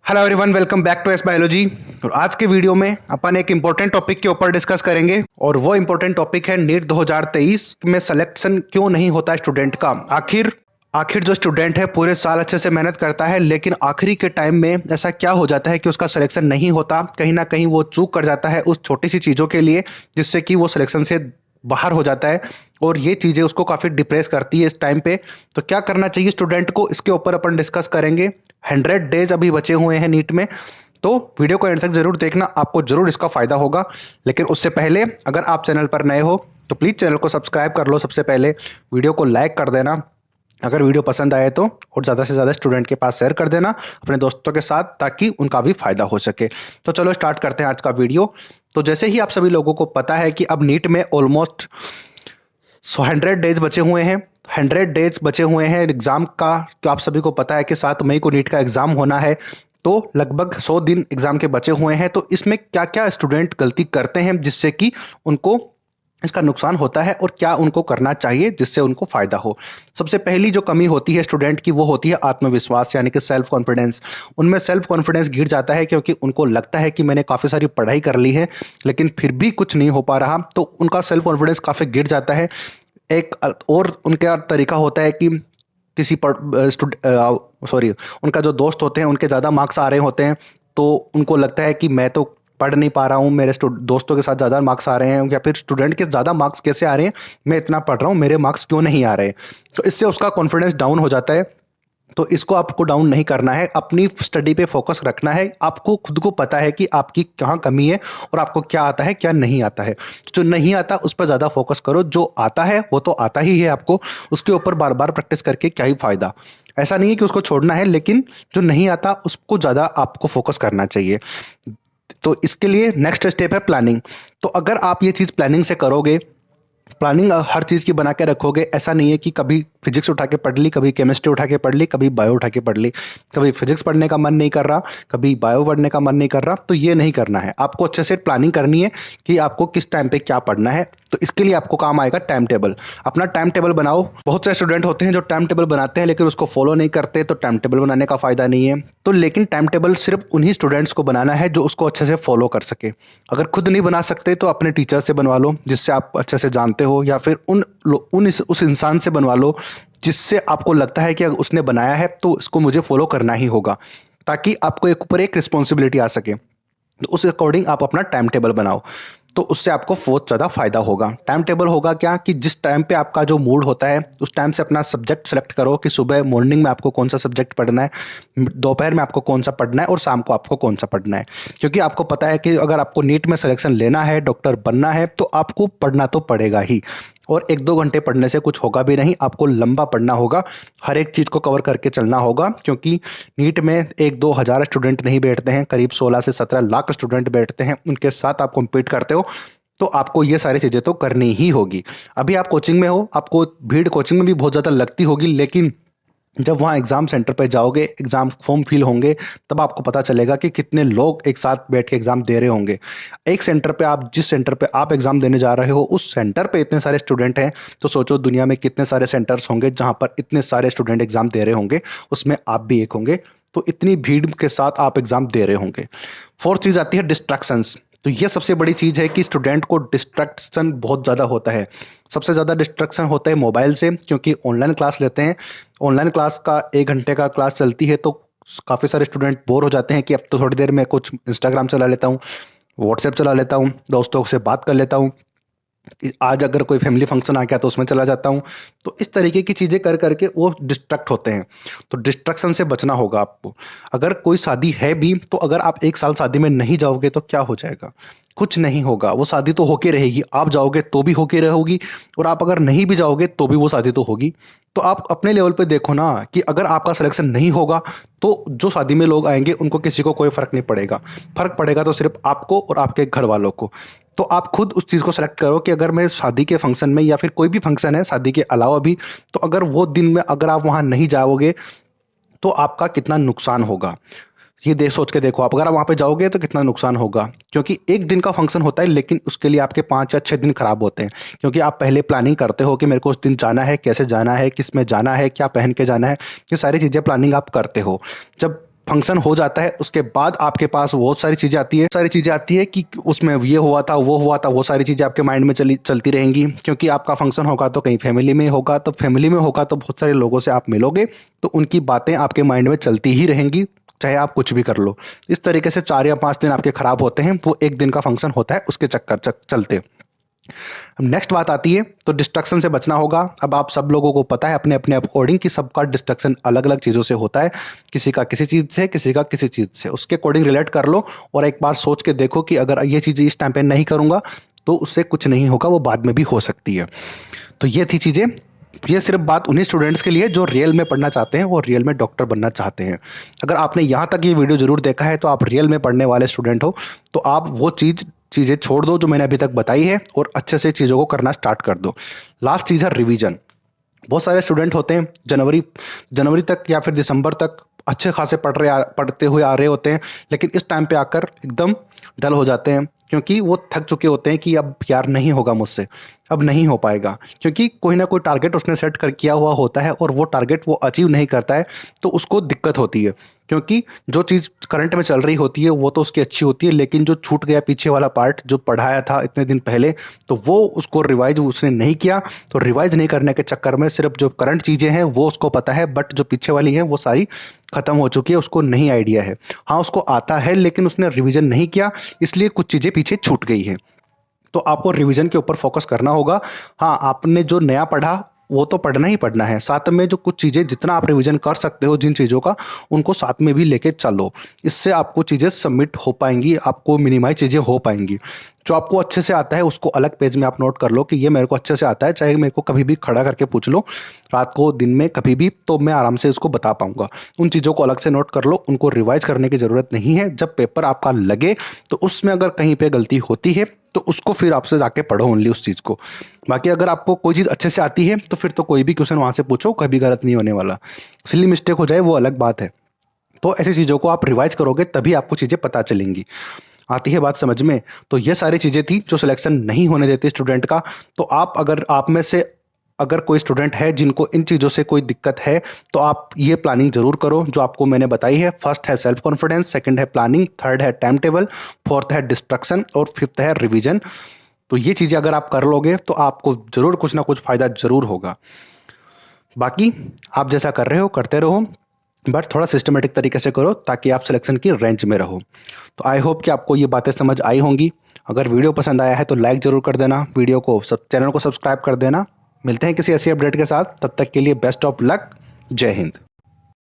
Hello everyone, welcome back to S biology. और आज के वीडियो में अपन एक इंपॉर्टेंट टॉपिक के ऊपर डिस्कस करेंगे और वो इंपॉर्टेंट टॉपिक है नीट 2023 में सिलेक्शन क्यों नहीं होता स्टूडेंट का। आखिर आखिर जो स्टूडेंट है पूरे साल अच्छे से मेहनत करता है, लेकिन आखिरी के टाइम में ऐसा क्या हो जाता है कि उसका सिलेक्शन नहीं होता। कहीं ना कहीं वो चूक कर जाता है उस छोटी सी चीज़ों के लिए, जिससे कि वो सिलेक्शन से बाहर हो जाता है और ये चीज़ें उसको काफ़ी डिप्रेस करती है इस टाइम पे। तो क्या करना चाहिए स्टूडेंट को, इसके ऊपर अपन डिस्कस करेंगे। 100 डेज अभी बचे हुए हैं नीट में, तो वीडियो को एंड तक जरूर देखना, आपको जरूर इसका फायदा होगा। लेकिन उससे पहले अगर आप चैनल पर नए हो तो प्लीज़ चैनल को सब्सक्राइब कर लो। सबसे पहले वीडियो को लाइक कर देना अगर वीडियो पसंद आए तो, और ज़्यादा से ज़्यादा स्टूडेंट के पास शेयर कर देना अपने दोस्तों के साथ, ताकि उनका भी फायदा हो सके। तो चलो स्टार्ट करते हैं आज का वीडियो। तो जैसे ही आप सभी लोगों को पता है कि अब नीट में ऑलमोस्ट 100 डेज बचे हुए हैं। 100 डेज बचे हुए हैं एग्ज़ाम का। तो आप सभी को पता है कि 7 मई को नीट का एग्ज़ाम होना है। तो लगभग 100 दिन एग्ज़ाम के बचे हुए हैं। तो इसमें क्या क्या स्टूडेंट गलती करते हैं जिससे कि उनको इसका नुकसान होता है, और क्या उनको करना चाहिए जिससे उनको फायदा हो। सबसे पहली जो कमी होती है स्टूडेंट की वो होती है आत्मविश्वास, यानी कि सेल्फ कॉन्फिडेंस। उनमें सेल्फ कॉन्फिडेंस गिर जाता है क्योंकि उनको लगता है कि मैंने काफ़ी सारी पढ़ाई कर ली है लेकिन फिर भी कुछ नहीं हो पा रहा, तो उनका सेल्फ कॉन्फिडेंस काफ़ी गिर जाता है। एक और उनका तरीका होता है कि किसी सॉरी, उनका जो दोस्त होते हैं उनके ज़्यादा मार्क्स आ रहे होते हैं, तो उनको लगता है कि मैं तो पढ़ नहीं पा रहा हूँ, मेरे दोस्तों के साथ ज़्यादा मार्क्स आ रहे हैं, या फिर स्टूडेंट के ज़्यादा मार्क्स कैसे आ रहे हैं, मैं इतना पढ़ रहा हूँ, मेरे मार्क्स क्यों नहीं आ रहे। तो इससे उसका कॉन्फिडेंस डाउन हो जाता है। तो इसको आपको डाउन नहीं करना है, अपनी स्टडी पे फोकस रखना है। आपको खुद को पता है कि आपकी कहाँ कमी है और आपको क्या आता है क्या नहीं आता है। जो नहीं आता उस पर ज़्यादा फोकस करो, जो आता है वो तो आता ही है आपको, उसके ऊपर बार बार प्रैक्टिस करके क्या ही फ़ायदा। ऐसा नहीं है कि उसको छोड़ना है, लेकिन जो नहीं आता उसको ज़्यादा आपको फोकस करना चाहिए। तो इसके लिए नेक्स्ट स्टेप है प्लानिंग। तो अगर आप ये चीज़ प्लानिंग से करोगे, प्लानिंग हर चीज़ की बना के रखोगे, ऐसा नहीं है कि कभी फिजिक्स उठा के पढ़ ली, कभी केमिस्ट्री उठा के पढ़ ली, कभी बायो उठा के पढ़ ली, कभी फिजिक्स पढ़ने का मन नहीं कर रहा, कभी बायो पढ़ने का मन नहीं कर रहा। तो ये नहीं करना है, आपको अच्छे से प्लानिंग करनी है कि आपको किस टाइम पे क्या पढ़ना है। तो इसके लिए आपको काम आएगा टाइम टेबल। अपना टाइम टेबल बनाओ। बहुत से स्टूडेंट होते हैं जो टाइम टेबल बनाते हैं लेकिन उसको फॉलो नहीं करते, तो टाइम टेबल बनाने का फ़ायदा नहीं है। तो लेकिन टाइम टेबल सिर्फ उन्हीं स्टूडेंट्स को बनाना है जो उसको अच्छे से फॉलो कर सके। अगर खुद नहीं बना सकते तो अपने टीचर से बनवा लो जिससे आप अच्छे से जानते हो, या फिर उस इंसान से बनवा लो जिससे आपको लगता है कि अगर उसने बनाया है तो इसको मुझे फॉलो करना ही होगा, ताकि आपको एक ऊपर एक रिस्पॉन्सिबिलिटी आ सके। तो उस अकॉर्डिंग आप अपना टाइम टेबल बनाओ, तो उससे आपको बहुत ज़्यादा फायदा होगा। टाइम टेबल होगा क्या कि जिस टाइम पे आपका जो मूड होता है उस टाइम से अपना सब्जेक्ट सेलेक्ट करो कि सुबह मॉर्निंग में आपको कौन सा सब्जेक्ट पढ़ना है, दोपहर में आपको कौन सा पढ़ना है, और शाम को आपको कौन सा पढ़ना है। क्योंकि आपको पता है कि अगर आपको नीट में सिलेक्शन लेना है, डॉक्टर बनना है, तो आपको पढ़ना तो पड़ेगा ही। और 1-2 घंटे पढ़ने से कुछ होगा भी नहीं, आपको लंबा पढ़ना होगा, हर एक चीज़ को कवर करके चलना होगा। क्योंकि नीट में 1-2 हज़ार स्टूडेंट नहीं बैठते हैं, करीब 16 से 17 लाख स्टूडेंट बैठते हैं, उनके साथ आप कम्पीट करते हो, तो आपको ये सारी चीज़ें तो करनी ही होगी। अभी आप कोचिंग में हो, आपको भीड़ कोचिंग में भी बहुत ज़्यादा लगती होगी, लेकिन जब वहाँ एग्ज़ाम सेंटर पे जाओगे, एग्ज़ाम फॉर्म फिल होंगे, तब आपको पता चलेगा कि कितने लोग एक साथ बैठ के एग्ज़ाम दे रहे होंगे। एक सेंटर पे, आप जिस सेंटर पे आप एग्ज़ाम देने जा रहे हो उस सेंटर पे इतने सारे स्टूडेंट हैं, तो सोचो दुनिया में कितने सारे सेंटर्स होंगे जहाँ पर इतने सारे स्टूडेंट एग्ज़ाम दे रहे होंगे, उसमें आप भी एक होंगे। तो इतनी भीड़ के साथ आप एग्ज़ाम दे रहे होंगे। फोर्थ चीज़ आती है डिस्ट्रैक्शंस। तो ये सबसे बड़ी चीज़ है कि स्टूडेंट को डिस्ट्रैक्शन बहुत ज़्यादा होता है। सबसे ज़्यादा डिस्ट्रैक्शन होता है मोबाइल से, क्योंकि ऑनलाइन क्लास लेते हैं। ऑनलाइन क्लास का 1 घंटे का क्लास चलती है, तो काफ़ी सारे स्टूडेंट बोर हो जाते हैं कि अब तो थोड़ी देर में कुछ इंस्टाग्राम चला लेता हूँ, व्हाट्सएप चला लेता हूँ, दोस्तों से बात कर लेता हूँ, आज अगर कोई फैमिली फंक्शन आ गया तो उसमें चला जाता हूँ। तो इस तरीके की चीज़ें कर करके वो डिस्ट्रैक्ट होते हैं। तो डिस्ट्रैक्शन से बचना होगा आपको। अगर कोई शादी है भी, तो अगर आप 1 साल शादी में नहीं जाओगे तो क्या हो जाएगा? कुछ नहीं होगा, वो शादी तो होके रहेगी। आप जाओगे तो भी होके रहोगी, और आप अगर नहीं भी जाओगे तो भी वो शादी तो होगी। तो आप अपने लेवल पे देखो ना कि अगर आपका सिलेक्शन नहीं होगा तो जो शादी में लोग आएंगे उनको किसी को कोई फ़र्क नहीं पड़ेगा। फ़र्क पड़ेगा तो सिर्फ आपको और आपके घर वालों को। तो आप खुद उस चीज़ को सेलेक्ट करो कि अगर मैं शादी के फंक्शन में, या फिर कोई भी फंक्शन है शादी के अलावा भी, तो अगर वो दिन में अगर आप वहाँ नहीं जाओगे तो आपका कितना नुकसान होगा। ये सोच के देखो, आप अगर आप वहाँ पे जाओगे तो कितना नुकसान होगा। क्योंकि एक दिन का फंक्शन होता है, लेकिन उसके लिए आपके 5 या 6 दिन खराब होते हैं। क्योंकि आप पहले प्लानिंग करते हो कि मेरे को उस दिन जाना है, कैसे जाना है, किस में जाना है, क्या पहन के जाना है, ये सारी चीज़ें प्लानिंग आप करते हो। जब फंक्शन हो जाता है उसके बाद आपके पास बहुत सारी चीज़ें आती है कि उसमें ये हुआ था, वो सारी चीज़ें आपके माइंड में चलती रहेंगी। क्योंकि आपका फंक्शन होगा तो कहीं फैमिली में होगा, तो बहुत सारे लोगों से आप मिलोगे, तो उनकी बातें आपके माइंड में चलती ही रहेंगी, चाहे आप कुछ भी कर लो। इस तरीके से 4 या 5 दिन आपके खराब होते हैं, वो एक दिन का फंक्शन होता है उसके चलते। अब नेक्स्ट बात आती है, तो डिस्ट्रक्शन से बचना होगा। अब आप सब लोगों को पता है अपने अपने अकॉर्डिंग कि सबका डिस्ट्रक्शन अलग अलग चीज़ों से होता है, किसी का किसी चीज़ से, किसी का किसी चीज़ से। उसके अकॉर्डिंग रिलेट कर लो और एक बार सोच के देखो कि अगर ये चीज़ इस टाइम पे नहीं करूँगा तो उससे कुछ नहीं होगा, वो बाद में भी हो सकती है। तो ये थी चीज़ें। ये सिर्फ बात उन्हीं स्टूडेंट्स के लिए जो रियल में पढ़ना चाहते हैं और रियल में डॉक्टर बनना चाहते हैं। अगर आपने यहाँ तक ये वीडियो ज़रूर देखा है तो आप रियल में पढ़ने वाले स्टूडेंट हो, तो आप वो चीज़ें छोड़ दो जो मैंने अभी तक बताई है और अच्छे से चीज़ों को करना स्टार्ट कर दो। लास्ट चीज़ है रिवीजन। बहुत सारे स्टूडेंट होते हैं जनवरी तक या फिर दिसंबर तक अच्छे खासे पढ़ते हुए आ रहे होते हैं, लेकिन इस टाइम पे आकर एकदम डल हो जाते हैं, क्योंकि वो थक चुके होते हैं कि अब यार नहीं होगा मुझसे, अब नहीं हो पाएगा। क्योंकि कोई ना कोई टारगेट उसने सेट कर किया हुआ होता है और वो टारगेट वो अचीव नहीं करता है, तो उसको दिक्कत होती है। क्योंकि जो चीज़ करंट में चल रही होती है वो तो उसकी अच्छी होती है, लेकिन जो छूट गया पीछे वाला पार्ट जो पढ़ाया था इतने दिन पहले, तो वो उसको रिवाइज उसने नहीं किया। तो रिवाइज नहीं करने के चक्कर में सिर्फ जो करंट चीज़ें हैं वो उसको पता है, बट जो पीछे वाली है वो सारी ख़त्म हो चुकी है, उसको नहीं आइडिया है। हाँ, उसको आता है लेकिन उसने रिवीजन नहीं किया, इसलिए कुछ चीज़ें पीछे छूट गई हैं। तो आपको रिवीजन के ऊपर फोकस करना होगा। हाँ, आपने जो नया पढ़ा वो तो पढ़ना ही पढ़ना है, साथ में जो कुछ चीज़ें जितना आप रिवीजन कर सकते हो जिन चीज़ों का, उनको साथ में भी लेके चलो। इससे आपको चीज़ें सबमिट हो पाएंगी, आपको मिनिमाइज चीज़ें हो पाएंगी। जो आपको अच्छे से आता है उसको अलग पेज में आप नोट कर लो कि ये मेरे को अच्छे से आता है, चाहे मेरे को कभी भी खड़ा करके पूछ लो, रात को दिन में कभी भी, तो मैं आराम से उसको बता पाऊंगा। उन चीज़ों को अलग से नोट कर लो, उनको रिवाइज करने की ज़रूरत नहीं है। जब पेपर आपका लगे तो उसमें अगर कहीं पर गलती होती है तो उसको फिर आपसे जाके पढ़ो ओनली उस चीज़ को। बाकी अगर आपको कोई चीज़ अच्छे से आती है तो फिर तो कोई भी क्वेश्चन वहाँ से पूछो, कभी गलत नहीं होने वाला। सिली मिस्टेक हो जाए वो अलग बात है। तो ऐसी चीज़ों को आप रिवाइज करोगे तभी आपको चीज़ें पता चलेंगी। आती है बात समझ में? तो ये सारी चीज़ें थी जो सिलेक्शन नहीं होने देती स्टूडेंट का। तो आप में से अगर कोई स्टूडेंट है जिनको इन चीज़ों से कोई दिक्कत है, तो आप ये प्लानिंग ज़रूर करो जो आपको मैंने बताई है। फर्स्ट है सेल्फ कॉन्फिडेंस, सेकंड है प्लानिंग, थर्ड है टाइम टेबल, फोर्थ है डिस्ट्रक्शन और फिफ्थ है रिवीजन। तो ये चीज़ें अगर आप कर लोगे तो आपको ज़रूर कुछ ना कुछ फ़ायदा ज़रूर होगा। बाकी आप जैसा कर रहे हो करते रहो, बट थोड़ा सिस्टमेटिक तरीके से करो ताकि आप सिलेक्शन की रेंज में रहो। तो आई होप कि आपको ये बातें समझ आई होंगी। अगर वीडियो पसंद आया है तो लाइक ज़रूर कर देना, चैनल को सब्सक्राइब कर देना। मिलते हैं किसी ऐसी अपडेट के साथ, तब तक के लिए बेस्ट ऑफ लक। जय हिंद।